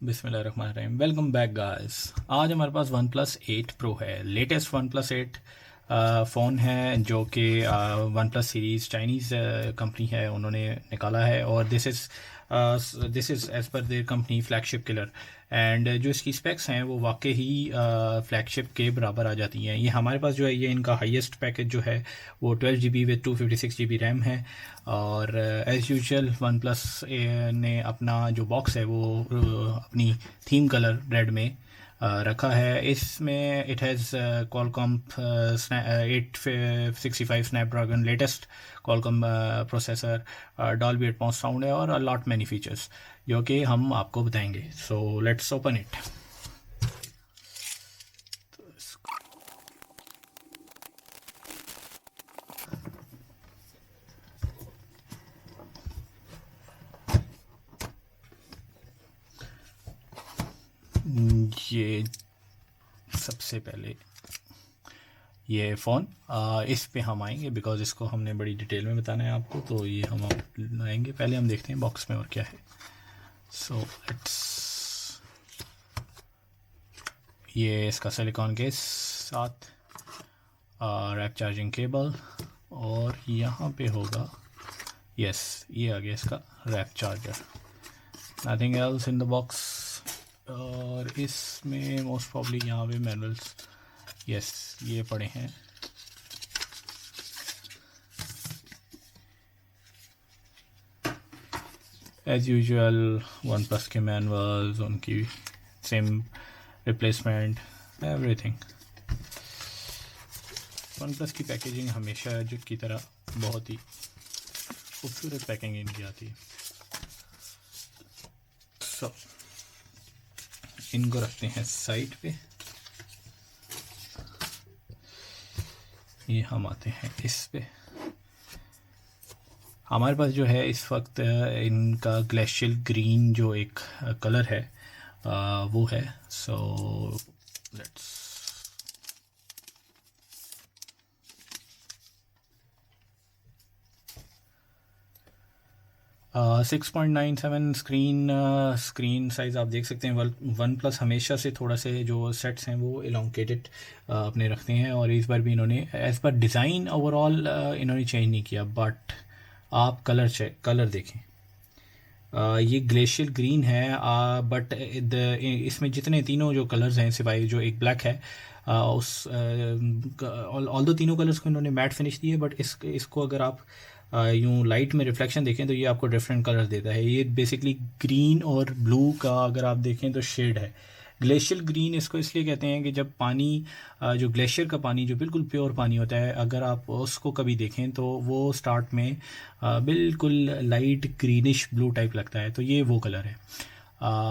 बिस्मिल्लाहिर्रहमानिर्रहीम। Welcome back guys. आज हमारे पास वन प्लस 8 प्रो है। लेटेस्ट वन प्लस 8 फ़ोन है जो कि one plus series Chinese company है, उन्होंने निकाला है। और this is as per their company flagship killer. And जो इसकी स्पेक्स हैं वो वाकई ही फ्लैगशिप के बराबर आ जाती हैं। ये हमारे पास जो है ये इनका हाईएस्ट पैकेज जो है वो 12 GB विद 256 GB रैम है। और एज़ यूजुअल वन प्लस ने अपना जो बॉक्स है वो अपनी थीम कलर रेड में रखा है। इसमें it has Qualcomm 865 Snapdragon latest Qualcomm processor, Dolby Atmos sound है और लॉट मैनी फीचर्स जो कि हम आपको बताएंगे। So let's open it. ये सबसे पहले ये फ़ोन इस पे हम आएंगे बिकॉज़ इसको हमने बड़ी डिटेल में बताना है आपको, तो ये हम आएंगे। पहले हम देखते हैं बॉक्स में और क्या है। सो लेट्स, ये इसका सिलिकॉन के साथ रैप चार्जिंग केबल, और यहाँ पे होगा यस ये आ गया इसका warp charger. Nothing else in the box. और इसमें मोस्ट प्रॉब्ली यहाँ पे मैनुअल्स यस ये पड़े हैं। एज़ यूजुअल वन प्लस के मैनुअल्स, उनकी SIM replacement, everything. One plus की पैकेजिंग हमेशा जो की तरह बहुत ही खूबसूरत पैकिंग इनकी आती है। सो इनको रखते हैं साइड पे। ये हम आते हैं इस पे। हमारे पास जो है इस वक्त इनका ग्लेशियल ग्रीन जो एक कलर है वो है। सो लेट्स 6.97 स्क्रीन साइज़ आप देख सकते हैं। वन प्लस हमेशा से थोड़ा से जो सेट्स हैं वो एलोंकेटेड अपने रखते हैं, और इस बार भी इन्होंने एज़ पर डिज़ाइन ओवरऑल इन्होंने चेंज नहीं किया। बट आप कलर देखें, ये ग्लेशियल ग्रीन है। बट इसमें जितने तीनों जो कलर्स हैं सिवाय जो एक ब्लैक है उस ऑल दो तीनों कलर्स को इन्होंने मैट फिनिश दी है। बट इसको अगर आप यूँ लाइट में रिफ्लेक्शन देखें तो ये आपको डिफरेंट कलर देता है। ये बेसिकली ग्रीन और ब्लू का अगर आप देखें तो शेड है। ग्लेशियल ग्रीन इसको इसलिए कहते हैं कि जब पानी जो ग्लेशियर का पानी जो बिल्कुल प्योर पानी होता है, अगर आप उसको कभी देखें तो वो स्टार्ट में बिल्कुल लाइट ग्रीनिश ब्लू टाइप लगता है, तो ये वो कलर है।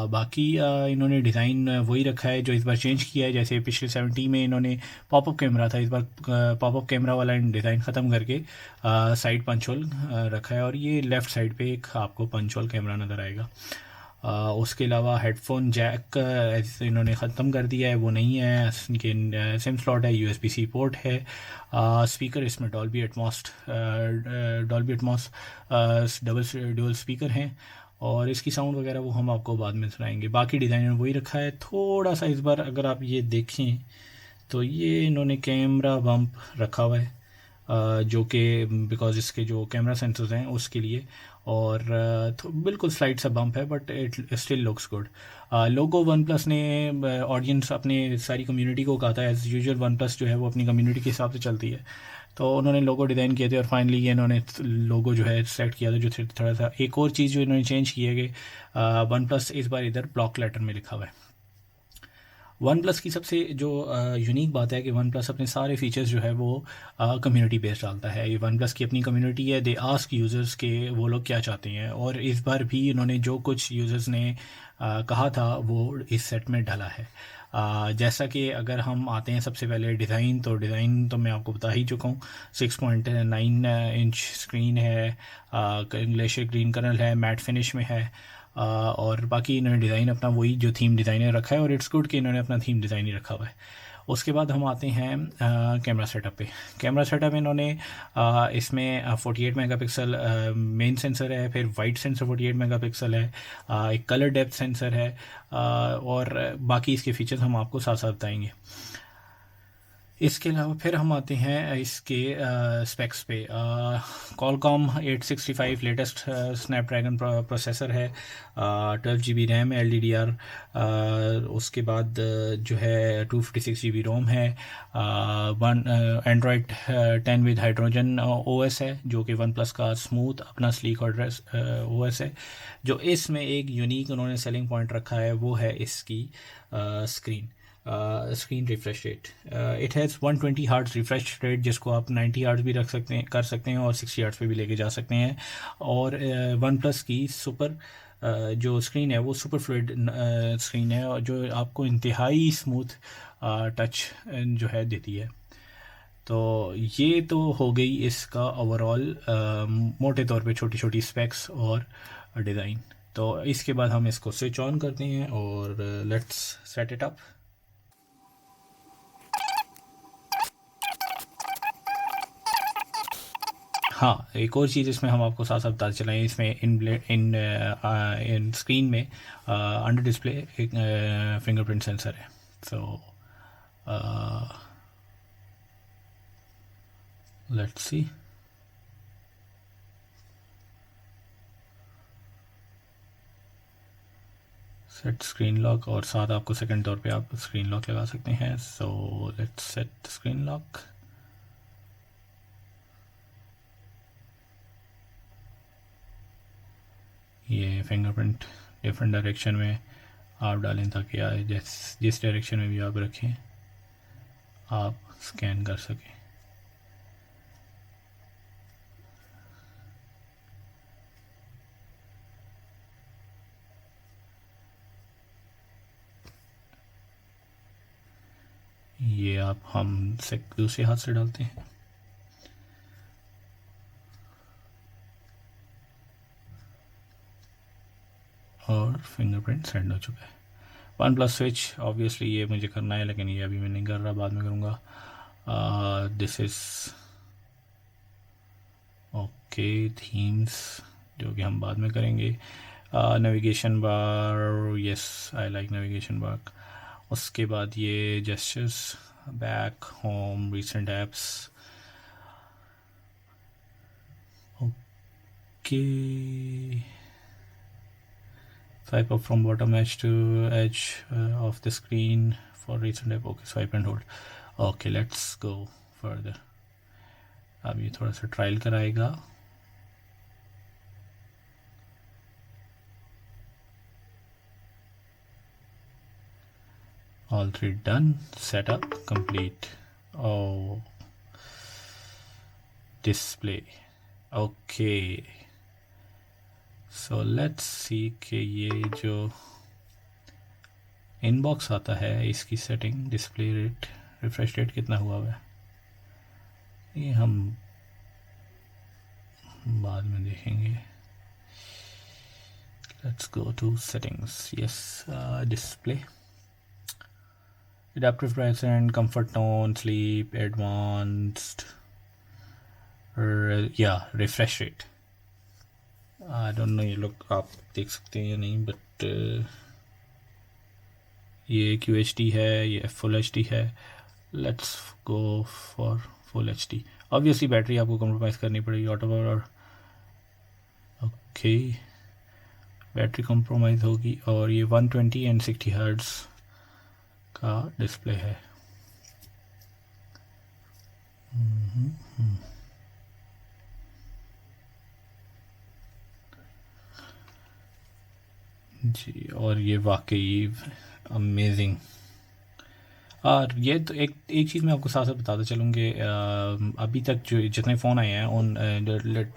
बाकी इन्होंने डिज़ाइन वही रखा है जो इस बार चेंज किया है। जैसे पिछले 70 में इन्होंने पॉपअप कैमरा था, इस बार पॉपअप कैमरा वाला डिज़ाइन ख़त्म करके साइड पंच होल रखा है, और ये लेफ़्ट साइड पे एक आपको पंच होल कैमरा नज़र आएगा। उसके अलावा हेडफोन जैक इन्होंने ख़त्म कर दिया है, वो नहीं है। इनके सिम स्लॉट है, USB-C पोर्ट है। स्पीकर इसमें डॉल्बी एटमॉस डुअल स्पीकर हैं, और इसकी साउंड वगैरह वो हम आपको बाद में सुनाएंगे। बाकी डिज़ाइन वही रखा है। थोड़ा सा इस बार अगर आप ये देखें तो ये इन्होंने कैमरा बम्प रखा हुआ है जो कि बिकॉज इसके जो कैमरा सेंसर्स हैं उसके लिए, और तो बिल्कुल स्लाइड सा बम्प है but it still looks good. Logo one plus ने ऑडियंस अपने सारी कम्युनिटी को कहा था। एज़ यूजुअल वन प्लस जो है वो अपनी कम्युनिटी के हिसाब से चलती है, तो उन्होंने लोगो डिज़ाइन किए थे और फाइनली ये इन्होंने लोगो जो है सेलेक्ट किया था। जो थोड़ा सा एक और चीज़ जो इन्होंने चेंज की है कि वन प्लस इस बार इधर ब्लॉक लेटर में लिखा हुआ है। वन प्लस की सबसे जो यूनिक बात है कि वन प्लस अपने सारे फीचर्स जो है वो कम्युनिटी बेस्ड डालता है। ये वन प्लस की अपनी कम्युनिटी है, दे आस्क यूज़र्स के वो लोग क्या चाहते हैं, और इस बार भी इन्होंने जो कुछ यूज़र्स ने कहा था वो इस सेट में डाला है। जैसा कि अगर हम आते हैं सबसे पहले डिज़ाइन तो मैं आपको बता ही चुका हूँ। 6.9 इंच स्क्रीन है, ग्लेशियर ग्रीन कलर है, मैट फिनिश में है, और बाकी इन्होंने डिज़ाइन अपना वही जो थीम डिज़ाइनर रखा है, और इट्स गुड कि इन्होंने अपना थीम डिज़ाइन ही रखा हुआ है। उसके बाद हम आते हैं कैमरा सेटअप पे। कैमरा सेटअप इन्होंने इसमें 48 मेगापिक्सल मेन सेंसर है, फिर वाइड सेंसर 48 मेगापिक्सल है, एक कलर डेप्थ सेंसर है, और बाकी इसके फीचर्स हम आपको साथ साथ बताएंगे। इसके अलावा फिर हम आते हैं इसके स्पेक्स पे। कॉलकॉम 865 लेटेस्ट स्नैपड्रैगन प्रोसेसर है, 12 GB रैम है LDDR, उसके बाद जो है 256 GB रोम है, one Android 10 with hydrogen OS है, जो कि वन प्लस का स्मूथ अपना स्लीक और ड्रेस OS है। जो इसमें एक यूनिक उन्होंने सेलिंग पॉइंट रखा है वो है इसकी screen refresh rate. It has 120 hertz refresh rate, जिसको आप 90 हर्ट्ज़ भी रख सकते हैं, कर सकते हैं, और 60 हर्ट्ज़ पे भी लेके जा सकते हैं। और वन प्लस की सुपर जो स्क्रीन है वो सुपर फ्लूइड स्क्रीन है, और जो आपको इंतहाई स्मूथ टच जो है देती है। तो ये तो हो गई इसका ओवरऑल मोटे तौर पे छोटी छोटी स्पेक्स और डिज़ाइन। तो इसके बाद हम इसको स्विच ऑन करते हैं और लेट्स सेट इट अप। हाँ, एक और चीज़ इसमें हम आपको साथ साथ बताते चलाएँ, इसमें इन स्क्रीन में अंडर डिस्प्ले एक फिंगरप्रिंट सेंसर है। सो let's C. Set screen lock, और साथ आपको सेकंड तौर पे आप स्क्रीन लॉक लगा सकते हैं। So let's set screen lock. ये फिंगरप्रिंट डिफरेंट डायरेक्शन में आप डालें ताकि जिस डायरेक्शन में भी आप रखें आप स्कैन कर सकें। ये आप हम से दूसरे हाथ से डालते हैं। और फिंगरप्रिंट सेंड हो चुका है। वन प्लस स्विच ऑब्वियसली ये मुझे करना है, लेकिन ये अभी मैं नहीं कर रहा, बाद में करूँगा। दिस इज़ ओके थीम्स, जो कि हम बाद में करेंगे। Navigation bar, yes I like navigation bar. उसके बाद ये gestures, back, home, recent apps. Okay, swipe up from bottom edge to edge of the screen for recent app. Okay, swipe and hold. Okay, let's go further. अब ये थोड़ा सा trial कराएगा। All three done. Setup complete. Oh, display. Okay. So let's see कि ये जो inbox आता है इसकी setting, display rate, refresh rate कितना हुआ है ये हम बाद में देखेंगे। Let's go to settings. Yes, display, adaptive present, comfort tone, sleep, advanced, yeah, refresh rate. I don't know ये लोग आप देख सकते हैं या नहीं, बट ये QHD है, ये फुल HD है। Let's go for full HD। Obviously battery आपको कम्प्रोमाइज़ करनी पड़ेगी, auto power. Okay, battery compromise होगी। और ये 120 एंड 60 हर्ट्ज़ का डिस्प्ले है। जी, और ये वाकई अमेजिंग। और ये तो एक चीज़ मैं आपको साथ साथ बताता चलूँगी, अभी तक जो जितने फ़ोन आए हैं उन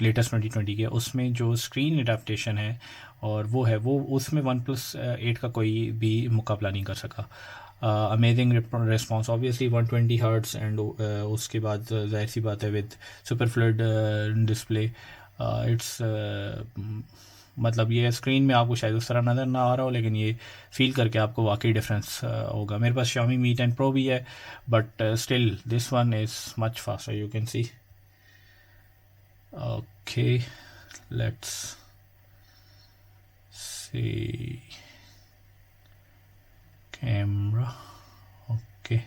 लेटेस्ट 2020 के, उसमें जो स्क्रीन एडाप्टेशन है और वो उसमें वन प्लस 8 का कोई भी मुकाबला नहीं कर सका। Amazing response, obviously 120 hertz, and उसके बाद जाहिर सी बात है with super fluid display, it's मतलब ये स्क्रीन में आपको शायद उस तरह नज़र ना आ रहा हो, लेकिन ये फील करके आपको वाकई डिफरेंस होगा। मेरे पास Xiaomi Mi 10 Pro भी है, but still this one is much faster, you can see. Okay, let's see camera. Okay,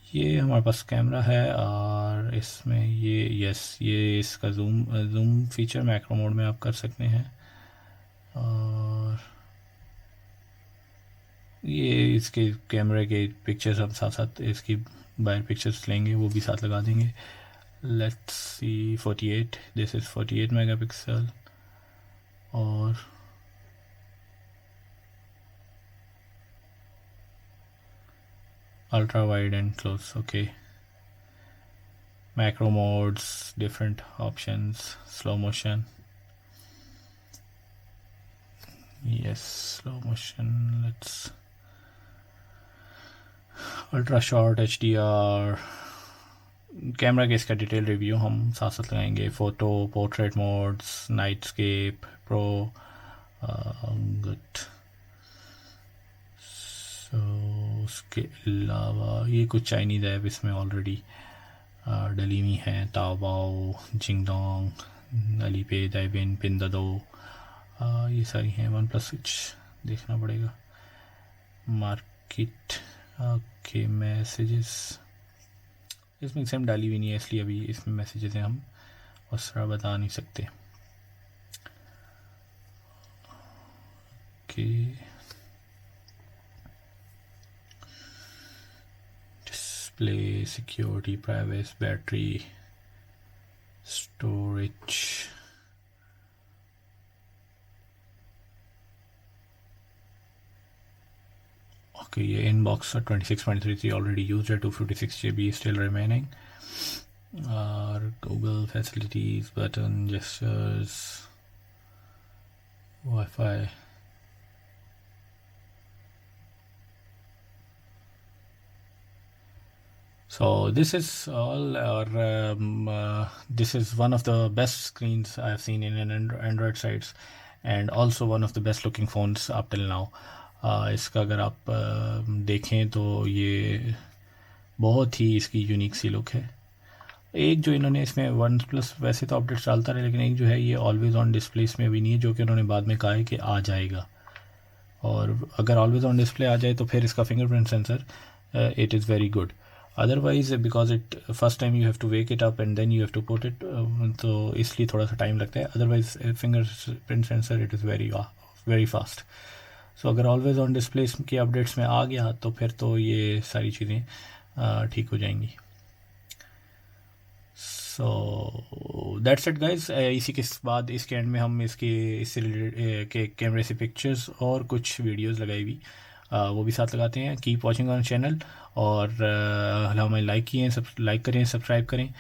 ये हमारे पास कैमरा है, और इसमें ये ये इसका जूम फीचर मैक्रो मोड में आप कर सकते हैं, और ये इसके कैमरे के पिक्चर्स हम साथ साथ इसकी बाहर पिक्चर्स लेंगे, वो भी साथ लगा देंगे। Let's see 48, this is 48 megapixel, और ultra wide and close. Okay, macro modes, different options, slow motion, yes, slow motion, let's ultra short HDR। Camera के इसका डिटेल रिव्यू हम साथ साथ लगाएंगे। Photo, portrait modes, nightscape, pro, good. So उसके अलावा ये कुछ चाइनीज़ ऐप इसमें ऑलरेडी डली हुई हैं, ताओबाओ, जिंगडोंग, अलीपे, दाइबिन, पिंदाडो, ये सारी हैं। वन प्लस स्विच देखना पड़ेगा, मार्केट। ओके, मैसेजेस इसमें सेम डाली हुई नहीं है, इसलिए अभी इसमें मैसेजेस हैं, हम उस तरह बता नहीं सकते। Okay, display, security, privacy, battery, storage. Okay, ये इनबॉक्स 26.33 ऑलरेडी यूज है, 256 GB स्टिल रिमेनिंग, और Google facilities, button, gestures, wifi. So this is all, or this is one of the best screens I have seen in an Android sites, and also one of the best looking phones up till now. इसका अगर आप देखें तो ये बहुत ही इसकी unique see look है। एक जो इन्होंने इसमें वन प्लस वैसे तो अपडेट्स डालता रहे, लेकिन एक जो है ये ऑलवेज़ ऑन डिस्प्ले इसमें भी नहीं है, जो कि उन्होंने बाद में कहा है कि आ जाएगा। और अगर ऑलवेज़ ऑन डिस्प्ले आ जाए तो फिर इसका fingerprint sensor it is very good. Otherwise because it first time you have to wake it up and then you have to put it, तो इसलिए थोड़ा सा टाइम लगता है। Otherwise fingerprint sensor it is very fast. So अगर always on display के updates में आ गया तो फिर तो ये सारी चीज़ें ठीक हो जाएंगी। So that's it guys. इसी के बाद इसके एंड में हम इससे रिलेटेड के कैमरे से पिक्चर्स और कुछ वीडियोस लगाई हुई वो भी साथ लगाते हैं। कीप वॉचिंग ऑन चैनल, और हमें लाइक करें, सब्सक्राइब करें,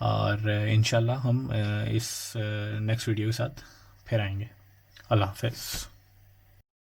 और इंशाल्लाह हम इस नेक्स्ट वीडियो के साथ फिर आएंगे। अल्लाह हाफ़िज़।